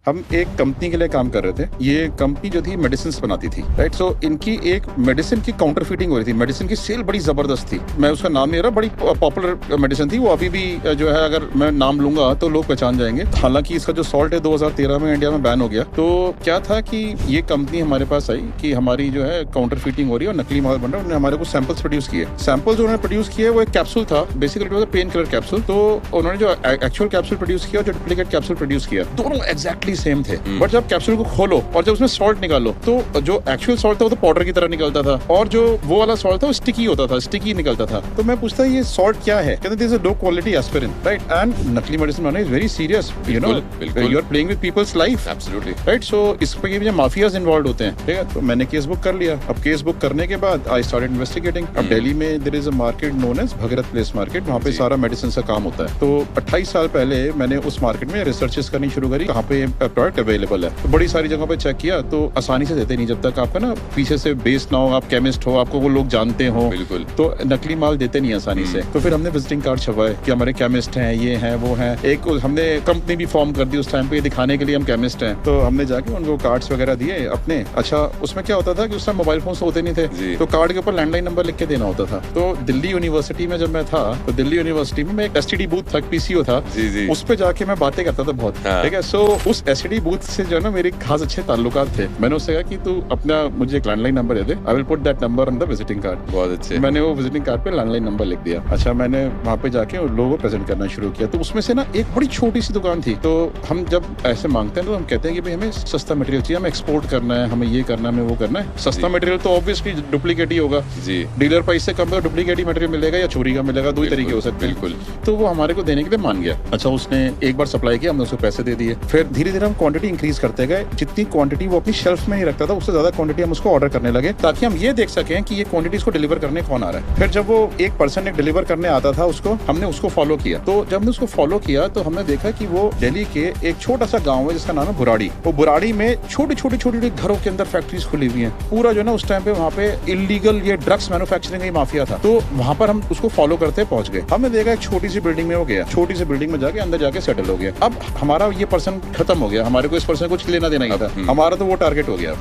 हम एक कंपनी के लिए काम कर रहे थे। ये कंपनी जो थी मेडिसिन बनाती थी, राइट। सो इनकी एक मेडिसिन की काउंटर फिटिंग हो रही थी। मेडिसिन की सेल बड़ी जबरदस्त थी, मैं उसका नाम नहीं रहा, बड़ी पॉपुलर मेडिसिन थी वो। अभी भी जो है अगर मैं नाम लूंगा तो लोग पहचान जाएंगे। हालांकि इसका जो सॉल्ट है 2013 में इंडिया में बैन हो गया। तो क्या था कि ये कंपनी हमारे पास आई कि हमारी जो है काउंटर फिटिंग हो रही है और नकली माल बन रहा है। उन्होंने हमारे को सैंपल्स प्रोड्यूस किए। सैंपल्स उन्होंने प्रोड्यूस किए वो एक कैप्सूल था, बेसिकली पेन किलर कैप्सूल। तो उन्होंने जो एक्चुअल कैप्सूल प्रोड्यूस किया और जो डुप्लीकेट कैप्सूल प्रोड्यूस किया, दोनों एग्जैक्टली सेम थे। बट जब कैप्सूल को खोलो और जब उसमें सॉल्ट निकालो तो जो एक्चुअल सॉल्ट था वो तो पाउडर की तरह निकलता था, और जो वो वाला सॉल्ट था वो स्टिकी होता था, स्टिकी निकलता था। तो मैं पूछता ये सॉल्ट क्या है? कहते this is low quality aspirin, right. And नकली मेडिसिन बनाना is very serious, you know, you are playing with people's life, absolutely, right. So इस पे ये माफियाज इन्वॉल्व होते हैं, ठीक है। तो मैंने केस बुक कर लिया। अब केस बुक करने के बाद आई स्टार्टेड इन्वेस्टिगेटिंग। अब दिल्ली में there is a market known as Bhagirath place market, वहाँ पे सारा मेडिसिन का काम होता है। तो 28 साल पहले मैंने उस मार्केट में रिसर्चेस करनी शुरू करी, कहाँ पे प्रोडक्ट अवेलेबल है। तो बड़ी सारी जगह पे चेक किया तो आसानी से देते नहीं, जब तक आपका ना पीछे से बेस ना हो, आप केमिस्ट हो, आपको वो लोग जानते हो, बिल्कुल, तो नकली माल देते नहीं आसानी से। तो फिर हमने विजिटिंग कार्ड छपवाए कि हमारे केमिस्ट हैं, ये हैं, वो हैं। एक हमने कंपनी भी फॉर्म कर दी उस टाइम पे दिखाने के लिए हम केमिस्ट हैं। तो हमने जाके उनको कार्ड्स वगैरह दिए अपने। अच्छा, उसमें क्या होता था कि उस टाइम मोबाइल फोन होते नहीं थे, तो कार्ड के ऊपर लैंडलाइन नंबर लिख के देना होता था। तो दिल्ली यूनिवर्सिटी में जब मैं था, तो दिल्ली यूनिवर्सिटी में एक एसटीडी बूथ था, पीसीओ था, उस पे जाके मैं बातें करता था बहुत, ठीक है। सो उस एसटीडी बूथ से जो है ना मेरे खास अच्छे ताल्लुकात थे। मैंने उससे कहा कि तू अपना मुझे एक landline number they they, I will put that number on the visiting card. बहुत अच्छे। मैंने वो विजिटिंग कार्ड पे लैंडलाइन नंबर लिख दिया। अच्छा, मैंने वहाँ पे जाके लोगों को प्रेजेंट करना शुरू किया। तो उसमें से ना एक बड़ी छोटी सी दुकान थी। तो हम जब ऐसे मांगते हैं तो हम कहते हैं कि भाई हमें सस्ता मटेरियल चाहिए, हमें एक्सपोर्ट करना है, हमें ये करना है, हमें वो करना है। सस्ता मटेरियल तो ऑब्वियसली डुप्लीकेट ही होगा जी। डीलर प्राइस से कम तो डुप्लीकेट ही मटेरियल मिलेगा या चोरी का मिलेगा, दो ही तरीके हो सकते हैं। बिल्कुल। तो वो हमारे को देने के लिए मान गया। अच्छा, उसने एक बार सप्लाई किया, हमने उसको पैसे दे दिए। फिर धीरे धीरे हम क्वांटिटी इंक्रीज करते गए। जितनी क्वांटिटी वो अपनी शेल्फ में नहीं रखता था, उससे ज्यादा क्वांटिटी हम उसको ऑर्डर करने लगे, ताकि हम ये देख सकें कि ये क्वांटिटी को डिलीवर करने कौन आ रहा है। फिर जब वो एक पर्सन डिलीवर करने आता था उसको, हमने उसको फॉलो किया। तो जब हमने उसको फॉलो किया तो हमने देखा कि वो दिल्ली के एक छोटा सा गांव है जिसका नाम है बुराड़ी। वो बुराड़ी में छोटी छोटी घरों के अंदर फैक्ट्रीज खुली हुई हैं। पूरा जो है ना उस टाइम पे वहाँ पे इलीगल ये ड्रग्स मैन्युफैक्चरिंग का माफिया था। तो वहाँ पर हम उसको फॉलो करते पहुंच गए। हमने देखा एक छोटी सी बिल्डिंग में वो गया, छोटी सी बिल्डिंग में जाके अंदर जाके सेटल हो गया। अब हमारा ये पर्सन खत्म हो गया, हमारे को इस पर्सन कुछ लेना देना ही था, हमारा तो वो टारगेट हो गया।